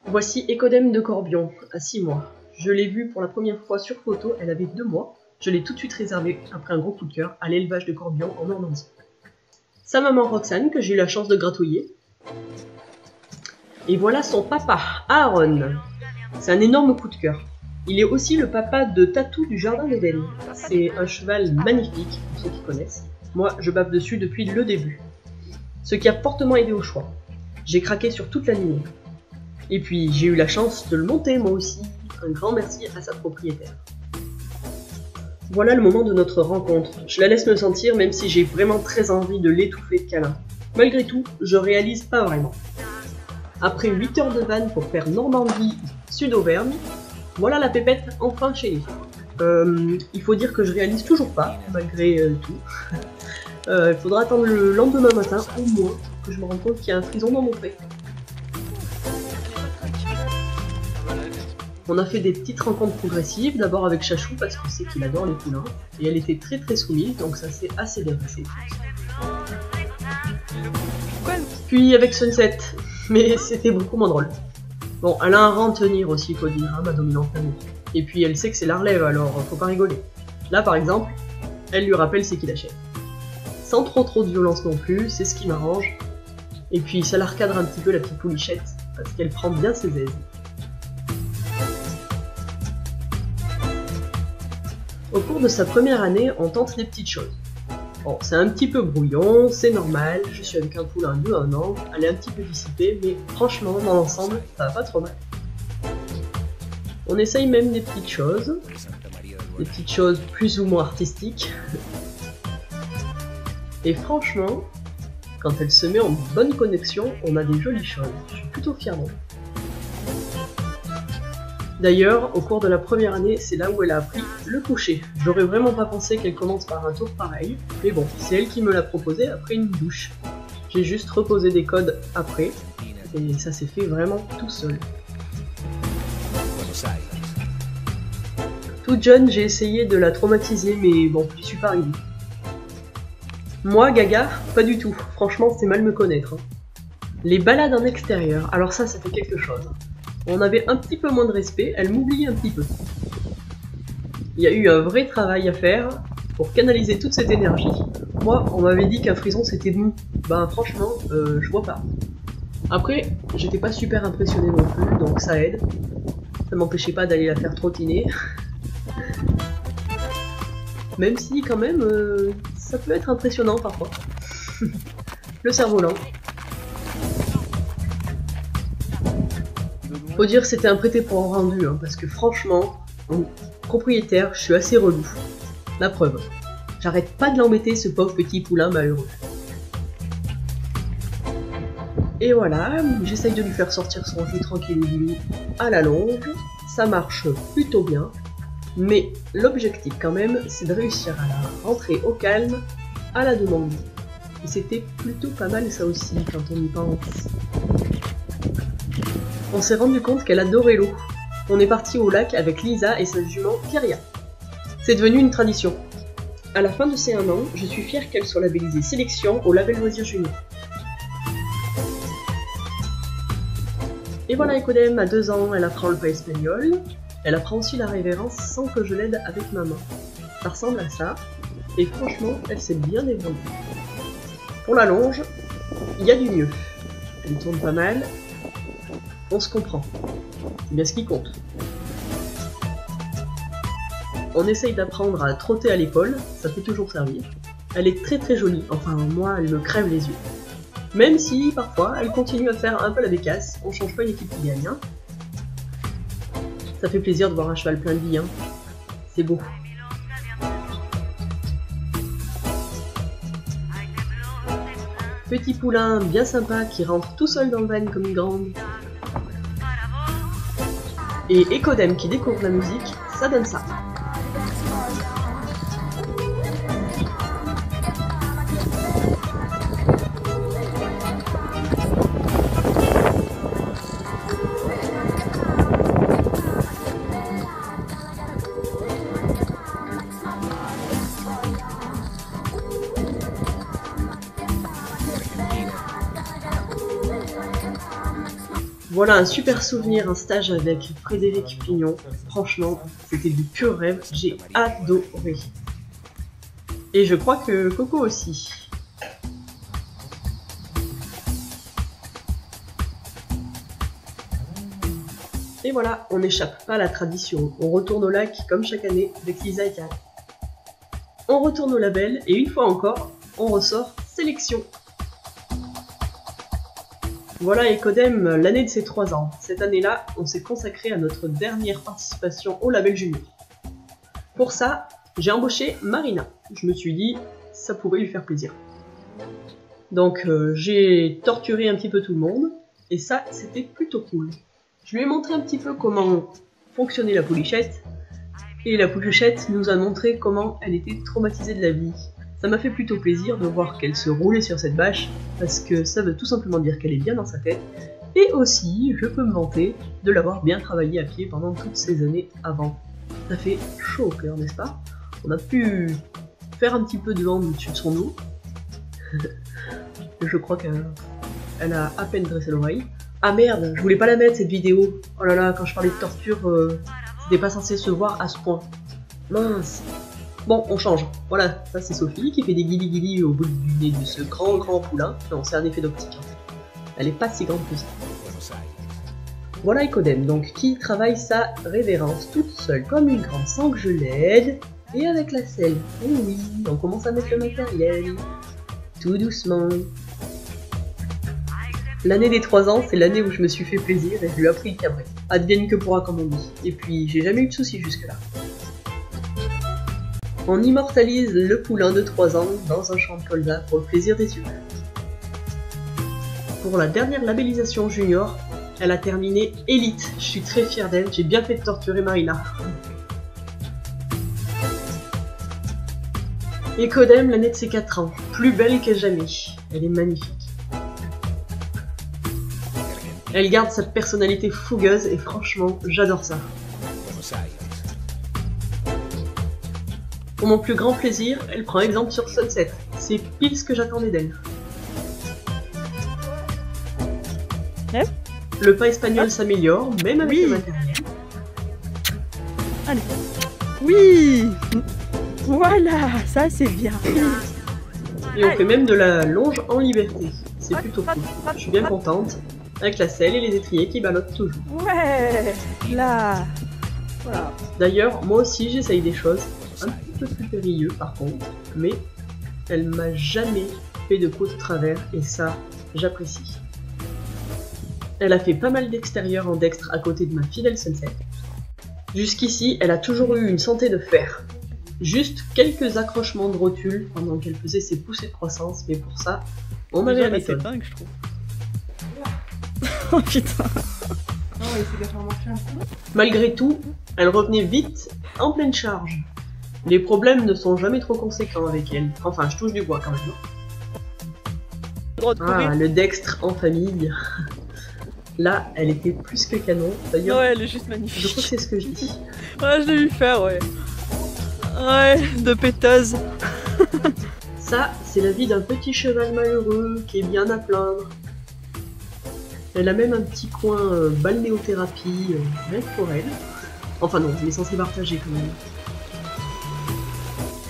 Voici Ecodem de Corbion, à 6 mois. Je l'ai vue pour la première fois sur photo, elle avait 2 mois. Je l'ai tout de suite réservée, après un gros coup de cœur, à l'élevage de Corbion en Normandie. Sa maman Roxane, que j'ai eu la chance de gratouiller. Et voilà son papa, Aaron. C'est un énorme coup de cœur. Il est aussi le papa de Tatou du Jardin d'Éden. C'est un cheval magnifique, pour ceux qui connaissent. Moi, je bave dessus depuis le début. Ce qui a fortement aidé au choix. J'ai craqué sur toute la lignée. Et puis, j'ai eu la chance de le monter moi aussi. Un grand merci à sa propriétaire. Voilà le moment de notre rencontre. Je la laisse me sentir même si j'ai vraiment très envie de l'étouffer de câlins. Malgré tout, je réalise pas vraiment. Après 8 heures de van pour faire Normandie, Sud-Auvergne, voilà la pépette enfin chez nous. Il faut dire que je réalise toujours pas, malgré tout. Il faudra attendre le lendemain matin, au moins, que je me rende compte qu'il y a un frison dans mon pré. On a fait des petites rencontres progressives, d'abord avec Chachou parce qu'on sait qu'il adore les poulains, et elle était très soumise, donc ça s'est assez bien passé. Puis avec Sunset, mais c'était beaucoup moins drôle. Bon, elle a un rang de tenir aussi, faut dire, hein, ma dominante famille. Et puis elle sait que c'est la relève, alors faut pas rigoler. Là par exemple, elle lui rappelle c'est qui l'achète. Sans trop de violence non plus, c'est ce qui m'arrange. Et puis ça la recadre un petit peu la petite poulichette, parce qu'elle prend bien ses aises. Au cours de sa première année, on tente des petites choses. Bon, c'est un petit peu brouillon, c'est normal, je suis avec un poulain de 1 an, elle est un petit peu dissipée, mais franchement, dans l'ensemble, ça va pas trop mal. On essaye même des petites choses plus ou moins artistiques. Et franchement, quand elle se met en bonne connexion, on a des jolies choses, je suis plutôt fier d'elle. D'ailleurs, au cours de la première année, c'est là où elle a appris le coucher. J'aurais vraiment pas pensé qu'elle commence par un tour pareil, mais bon, c'est elle qui me l'a proposé après une douche. J'ai juste reposé des codes après, et ça s'est fait vraiment tout seul. Toute jeune, j'ai essayé de la traumatiser, mais bon, j'y suis pas arrivée. Moi, Gaga, pas du tout. Franchement, c'est mal me connaître. Les balades en extérieur, alors ça fait quelque chose. On avait un petit peu moins de respect, elle m'oublie un petit peu. Il y a eu un vrai travail à faire pour canaliser toute cette énergie. Moi, on m'avait dit qu'un frison c'était mou. Ben franchement, je vois pas. Après, j'étais pas super impressionné non plus, donc ça aide. Ça m'empêchait pas d'aller la faire trottiner. Même si, quand même, ça peut être impressionnant parfois. Le cerf-volant. Faut dire que c'était un prêté pour un rendu, hein, parce que franchement, en propriétaire, je suis assez relou. La preuve. J'arrête pas de l'embêter, ce pauvre petit poulain malheureux. Et voilà, j'essaye de lui faire sortir son jus tranquille à la longe. Ça marche plutôt bien. Mais l'objectif quand même, c'est de réussir à la rentrer au calme, à la demande. Et c'était plutôt pas mal ça aussi, quand on y pense. On s'est rendu compte qu'elle adorait l'eau. On est parti au lac avec Lisa et sa jument Kyria. C'est devenu une tradition. À la fin de ces 1 an, je suis fière qu'elle soit labellisée Sélection au label Loisirs Junior. Et voilà Ecodem, à 2 ans, elle apprend le pas espagnol. Elle apprend aussi la révérence sans que je l'aide avec ma main. Ça ressemble à ça, et franchement, elle s'est bien débrouillée. Pour la longe, il y a du mieux. Elle tourne pas mal. On se comprend. C'est bien ce qui compte. On essaye d'apprendre à trotter à l'épaule, ça fait toujours servir. Elle est très jolie, enfin moi elle me crève les yeux. Même si parfois elle continue à faire un peu la bécasse, on change pas une équipe qui gagne. Hein. Ça fait plaisir de voir un cheval plein de vie, hein. C'est beau. Petit poulain bien sympa qui rentre tout seul dans le van comme une grande. Et Ecodem qui découvre la musique, ça donne ça. Voilà un super souvenir, un stage avec Frédéric Pignon. Franchement, c'était du pur rêve, j'ai adoré. Et je crois que Coco aussi. Et voilà, on n'échappe pas à la tradition. On retourne au lac comme chaque année avec Lisa et Karl. On retourne au label et une fois encore, on ressort sélection. Voilà Ecodem, l'année de ses 3 ans. Cette année-là, on s'est consacré à notre dernière participation au label junior. Pour ça, j'ai embauché Marina. Je me suis dit, ça pourrait lui faire plaisir. Donc j'ai torturé un petit peu tout le monde, et ça, c'était plutôt cool. Je lui ai montré un petit peu comment fonctionnait la poulichette, et la poulichette nous a montré comment elle était traumatisée de la vie. Ça m'a fait plutôt plaisir de voir qu'elle se roulait sur cette bâche, parce que ça veut tout simplement dire qu'elle est bien dans sa tête, et aussi, je peux me vanter de l'avoir bien travaillé à pied pendant toutes ces années avant. Ça fait chaud au cœur, n'est-ce pas? On a pu faire un petit peu de vent au-dessus de son dos. Je crois qu'elle a à peine dressé l'oreille. Ah merde, je voulais pas la mettre cette vidéo. Oh là là, quand je parlais de torture, c'était pas censé se voir à ce point. Mince. Bon, on change. Voilà, ça c'est Sophie qui fait des guili-guili au bout du nez de ce grand poulain. Non, c'est un effet d'optique. Elle est pas si grande que ça. Voilà Ecodem, donc qui travaille sa révérence toute seule comme une grande sans que je l'aide. Et avec la selle. Et oui, on commence à mettre le matériel. Tout doucement. L'année des 3 ans, c'est l'année où je me suis fait plaisir et je lui ai appris le cabré. Advienne que pourra comme on dit. Et puis, j'ai jamais eu de soucis jusque-là. On immortalise le poulain de 3 ans dans un champ de colza pour le plaisir des yeux. Pour la dernière labellisation junior, elle a terminé élite. Je suis très fière d'elle, j'ai bien fait de torturer Marina. Ecodem, l'année de ses 4 ans, plus belle que jamais. Elle est magnifique. Elle garde sa personnalité fougueuse et franchement, j'adore ça. Pour mon plus grand plaisir, elle prend exemple sur Sunset. C'est pile ce que j'attendais d'elle. Ouais. Le pas espagnol s'améliore, même avec le matériel. Allez. Oui. Voilà, ça c'est bien. Et on fait même de la longe en liberté. C'est plutôt cool. Je suis bien contente. Avec la selle et les étriers qui ballottent toujours. Ouais, là. Voilà. D'ailleurs, moi aussi j'essaye des choses un petit peu plus périlleux par contre, mais elle m'a jamais fait de peau de travers et ça, j'apprécie. Elle a fait pas mal d'extérieur en dextre à côté de ma fidèle Sunset. Jusqu'ici, elle a toujours eu une santé de fer. Juste quelques accrochements de rotules pendant qu'elle faisait ses poussées de croissance, mais pour ça, on avait la méthode. C'est dingue, je trouve. Oh putain. Malgré tout, elle revenait vite, en pleine charge. Les problèmes ne sont jamais trop conséquents avec elle. Enfin, je touche du bois quand même. Ah, le dextre en famille. Là, elle était plus que canon. D'ailleurs, ouais, elle est juste magnifique. Je crois que c'est ce que je dis. Ouais, je l'ai vu faire, ouais. Ouais, de péteuse. Ça, c'est la vie d'un petit cheval malheureux qui est bien à plaindre. Elle a même un petit coin balnéothérapie, rien que pour elle. Enfin non, on est censé partager quand même.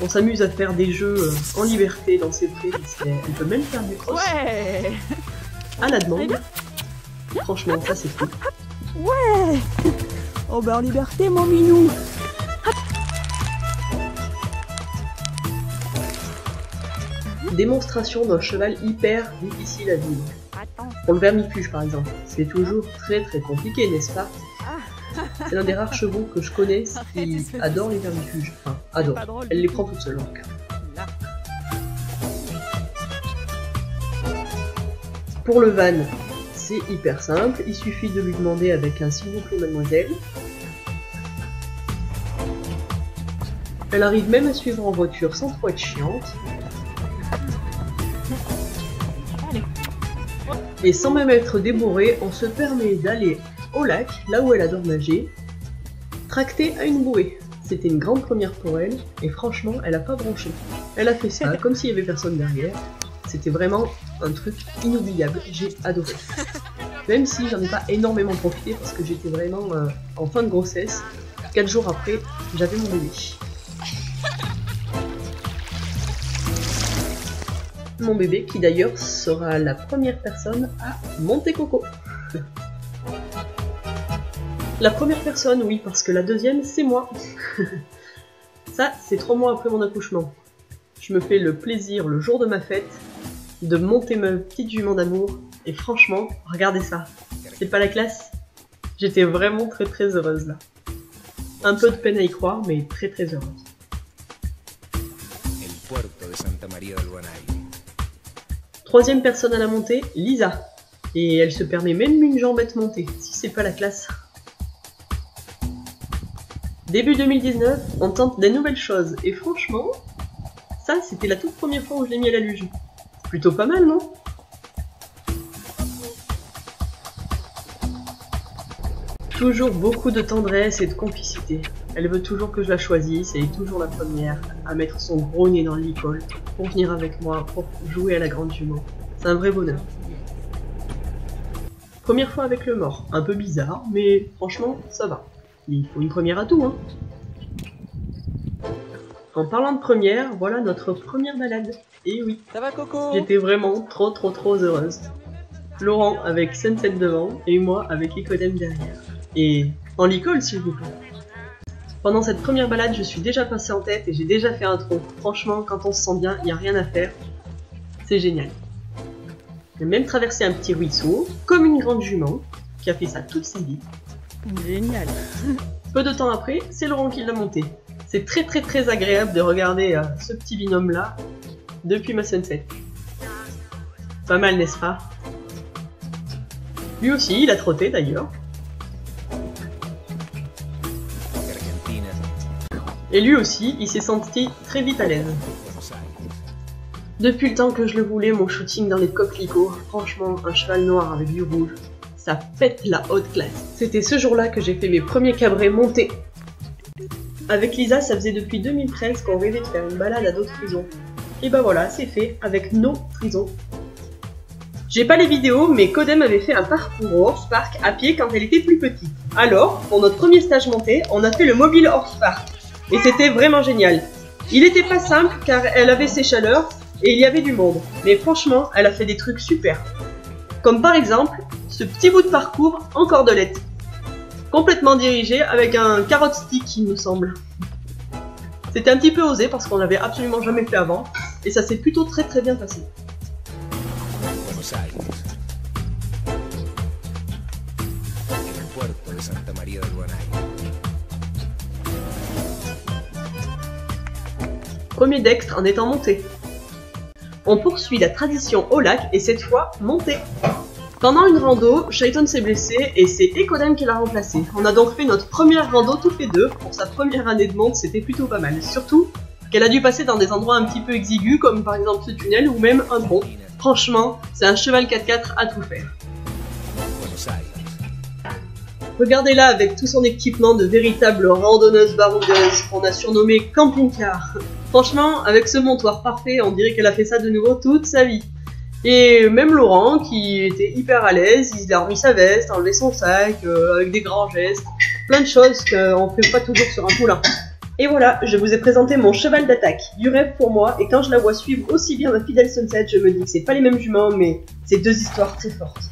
On s'amuse à faire des jeux en liberté dans ses prés, parce qu'elle peut même faire du cross. Ouais. À la demande. Franchement, ça c'est cool. Ouais. Oh bah en liberté, mon minou. Démonstration d'un cheval hyper difficile à vivre. Pour le vermifuge par exemple, c'est toujours très compliqué, n'est-ce pas? C'est l'un des rares chevaux que je connais qui adore les vermifuges. Enfin, adore. Elle les prend toute seule en tout cas. Pour le van, c'est hyper simple, il suffit de lui demander avec un s'il vous plaît mademoiselle. Elle arrive même à suivre en voiture sans trop être chiante. Et sans même être débourré, on se permet d'aller au lac, là où elle adore nager, tractée à une bouée. C'était une grande première pour elle, et franchement, elle a pas bronché. Elle a fait ça comme s'il y avait personne derrière. C'était vraiment un truc inoubliable, j'ai adoré. même si j'en ai pas énormément profité parce que j'étais vraiment en fin de grossesse. 4 jours après, j'avais mon bébé. Mon bébé qui d'ailleurs sera la première personne à monter Coco. La première personne, oui, parce que la deuxième, c'est moi. Ça, c'est 3 mois après mon accouchement. Je me fais le plaisir, le jour de ma fête, de monter ma petite jument d'amour. Et franchement, regardez ça. C'est pas la classe? J'étais vraiment très heureuse là. Un peu de peine à y croire, mais très heureuse. Troisième personne à la montée, Lisa. Et elle se permet même une jambette montée, si c'est pas la classe. Début 2019, on tente des nouvelles choses, et franchement, ça c'était la toute première fois où je l'ai mis à la luge. Plutôt pas mal, non? Toujours beaucoup de tendresse et de complicité. Elle veut toujours que je la choisisse, et est toujours la première à mettre son gros nez dans le licol pour venir avec moi, pour jouer à la grande jument. C'est un vrai bonheur. Première fois avec le mort, un peu bizarre, mais franchement, ça va. Il faut une première à tout, hein. En parlant de première, voilà notre première balade. Et oui, Ça va Coco? j'étais vraiment trop heureuse. Laurent avec Sunset devant, et moi avec Ecodem derrière. Et en licol, s'il vous plaît. Pendant cette première balade, je suis déjà passé en tête et j'ai déjà fait un tronc. Franchement, quand on se sent bien, il n'y a rien à faire. C'est génial. J'ai même traversé un petit ruisseau, comme une grande jument, qui a fait ça toute sa vie. Génial. Peu de temps après, c'est Laurent qui l'a monté. C'est très agréable de regarder ce petit binôme-là depuis ma Sunset. Pas mal, n'est-ce pas? Lui aussi, il a trotté d'ailleurs. Et lui aussi, il s'est senti très vite à l'aise. Depuis le temps que je le voulais, mon shooting dans les coquelicots, franchement, un cheval noir avec du rouge, ça pète la haute classe. C'était ce jour-là que j'ai fait mes premiers cabrets montés. Avec Lisa, ça faisait depuis 2013 qu'on rêvait de faire une balade à d'autres frisons. Et bah voilà, c'est fait, avec nos frisons. J'ai pas les vidéos, mais Codem avait fait un parcours au Horse Park à pied quand elle était plus petite. Alors, pour notre premier stage monté, on a fait le mobile Horse Park. Et c'était vraiment génial. Il était pas simple car elle avait ses chaleurs et il y avait du monde. Mais franchement, elle a fait des trucs super. Comme par exemple, ce petit bout de parcours en cordelette. Complètement dirigé avec un carrot stick, il me semble. C'était un petit peu osé parce qu'on l'avait absolument jamais fait avant. Et ça s'est plutôt très bien passé. Premier dextre en étant monté. On poursuit la tradition au lac et cette fois monté. Pendant une rando, Shaiton s'est blessé et c'est Ecodem qui l'a remplacé. On a donc fait notre première rando tous les deux. Pour sa première année de monte, c'était plutôt pas mal. Surtout qu'elle a dû passer dans des endroits un petit peu exigus comme par exemple ce tunnel ou même un pont. Franchement, c'est un cheval 4x4 à tout faire. Regardez-la avec tout son équipement de véritable randonneuse baroudeuse qu'on a surnommé camping-car. Franchement, avec ce montoir parfait, on dirait qu'elle a fait ça de nouveau toute sa vie. Et même Laurent, qui était hyper à l'aise, il a remis sa veste, enlevé son sac, avec des grands gestes, plein de choses qu'on ne fait pas toujours sur un poulain. Et voilà, je vous ai présenté mon cheval d'attaque, du rêve pour moi, et quand je la vois suivre aussi bien ma fidèle Sunset, je me dis que c'est pas les mêmes juments, mais c'est deux histoires très fortes.